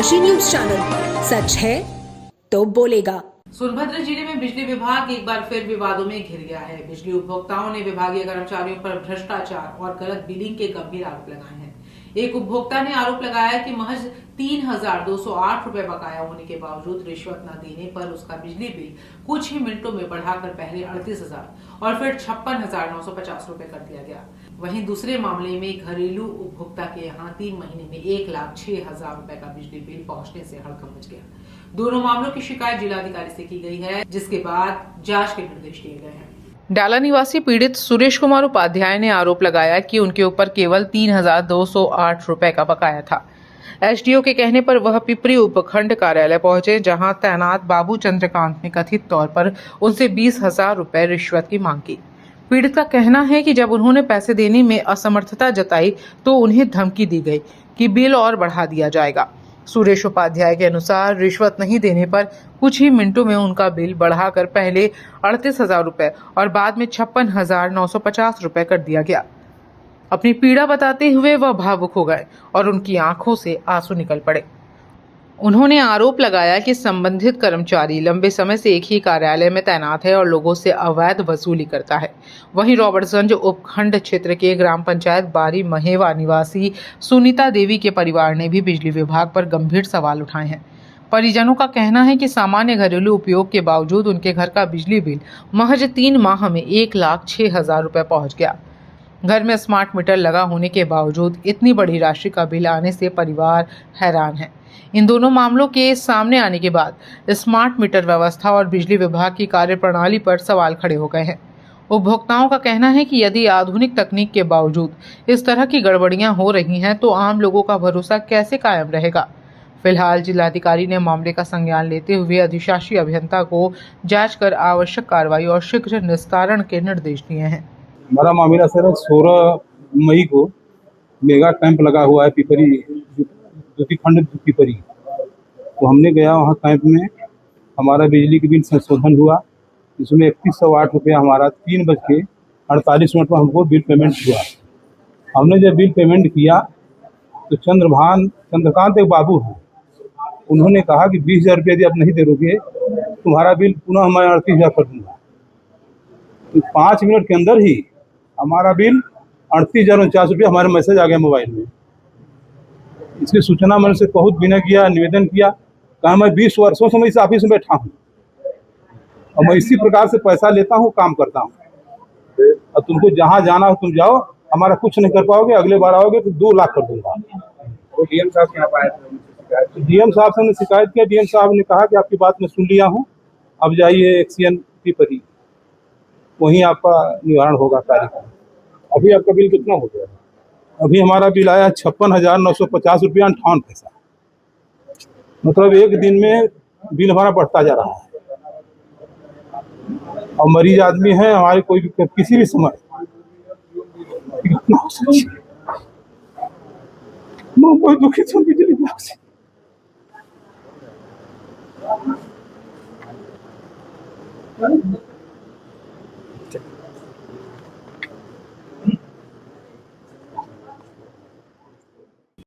डनकाशी news channel, सच है तो बोलेगा। सोनभद्र जिले में बिजली विभाग एक बार फिर विवादों में घिर गया है। बिजली उपभोक्ताओं ने विभागीय कर्मचारियों पर भ्रष्टाचार और गलत बिलिंग के गंभीर आरोप लगाए हैं। एक उपभोक्ता ने आरोप लगाया कि महज 3,208 रुपए बकाया होने के बावजूद रिश्वत न देने पर उसका बिजली बिल कुछ ही मिनटों में बढ़ाकर पहले 38,000 और फिर 56,950 रुपए कर दिया गया। वहीं दूसरे मामले में घरेलू उपभोक्ता के यहाँ 3 महीने में 1,06,000 रुपए का बिजली बिल पहुंचने से हड़कंप मच गया। दोनों मामलों की शिकायत जिलाधिकारी से की गई है, जिसके बाद जांच के निर्देश दिए गए हैं। डाला निवासी पीड़ित सुरेश कुमार उपाध्याय ने आरोप लगाया कि उनके ऊपर केवल 3,208 रुपए का बकाया था। एसडीओ के कहने पर वह पिपरी उपखंड कार्यालय पहुंचे, जहां तैनात बाबू चंद्रकांत ने कथित तौर पर उनसे 20,000 रुपए रिश्वत की मांग की। पीड़ित का कहना है कि जब उन्होंने पैसे देने में असमर्थता जताई तो उन्हें धमकी दी गई कि बिल और बढ़ा दिया जाएगा। सुरेश उपाध्याय के अनुसार रिश्वत नहीं देने पर कुछ ही मिनटों में उनका बिल बढ़ाकर पहले 38,000 रुपए और बाद में 56,950 रुपए कर दिया गया। अपनी पीड़ा बताते हुए वह भावुक हो गए और उनकी आंखों से आंसू निकल पड़े। उन्होंने आरोप लगाया कि संबंधित कर्मचारी लंबे समय से एक ही कार्यालय में तैनात है और लोगों से अवैध वसूली करता है। वहीं रॉबर्ट्सगंज उपखंड क्षेत्र के ग्राम पंचायत बारी महेवा निवासी सुनीता देवी के परिवार ने भी बिजली विभाग पर गंभीर सवाल उठाए हैं। परिजनों का कहना है कि सामान्य घरेलू उपयोग के बावजूद उनके घर का बिजली बिल महज 3 माह में 1,06,000 रुपए पहुंच गया। घर में स्मार्ट मीटर लगा होने के बावजूद इतनी बड़ी राशि का बिल आने से परिवार हैरान है। इन दोनों मामलों के सामने आने के बाद स्मार्ट मीटर व्यवस्था और बिजली विभाग की कार्यप्रणाली पर सवाल खड़े हो गए हैं। उपभोक्ताओं का कहना है कि यदि आधुनिक तकनीक के बावजूद इस तरह की गड़बड़ियां हो रही हैं तो आम लोगों का भरोसा कैसे कायम रहेगा। फिलहाल जिलाधिकारी ने मामले का संज्ञान लेते हुए अधिशासी अभियंता को जांच कर आवश्यक कार्रवाई और शीघ्र निस्तारण के निर्देश दिए हैं। हमारा मामला सर 16 मई को मेगा कैंप लगा हुआ है पिपरी ज्योति खंड पिपरी, तो हमने गया वहाँ कैंप में। हमारा बिजली के बिल संशोधन हुआ, इसमें 3108 रुपया हमारा 3:48 पर हमको बिल पेमेंट हुआ। हमने जब बिल पेमेंट किया तो चंद्रकांत एक बाबू हैं, उन्होंने कहा कि 20,000 रुपया यदि आप नहीं दे दोगे तुम्हारा बिल पुनः मैं 38,000 कर दूंगा। तो 5 मिनट के अंदर ही हमारा बिल 38,049 रुपया हमारे मैसेज आ गया मोबाइल में। इसकी सूचना मैंने से बहुत विनय किया, निवेदन किया, कहा मैं 20 वर्षों से मैं इस ऑफिस में बैठा हूँ और मैं इसी प्रकार से पैसा लेता हूँ, काम करता हूँ, और तुमको जहाँ जाना हो तुम जाओ, हमारा कुछ नहीं कर पाओगे, अगले बार आओगे तो 2 लाख कर दूंगा। डीएम साहब के यहाँ आए थे, डीएम साहब से हमने शिकायत किया। डीएम साहब ने कहा कि आपकी बात मैं सुन लिया हूँ, अब जाइए एक्सीएन पिपरी, वहीं आपका निवारण होगा कार्य का। अभी आपका बिल कितना हो गया? अभी हमारा बिल आया 56,950 रुपया 58 पैसा। मतलब एक दिन में बिल हमारा बढ़ता जा रहा है और मरीज आदमी है हमारे, कोई भी किसी भी समय मैं बहुत दुखित हूँ बिजली विभाग से।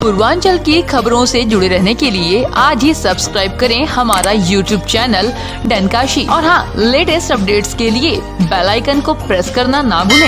पूर्वांचल की खबरों से जुड़े रहने के लिए आज ही सब्सक्राइब करें हमारा YouTube चैनल डनकाशी और हाँ, लेटेस्ट अपडेट्स के लिए बेल आइकन को प्रेस करना ना भूलें।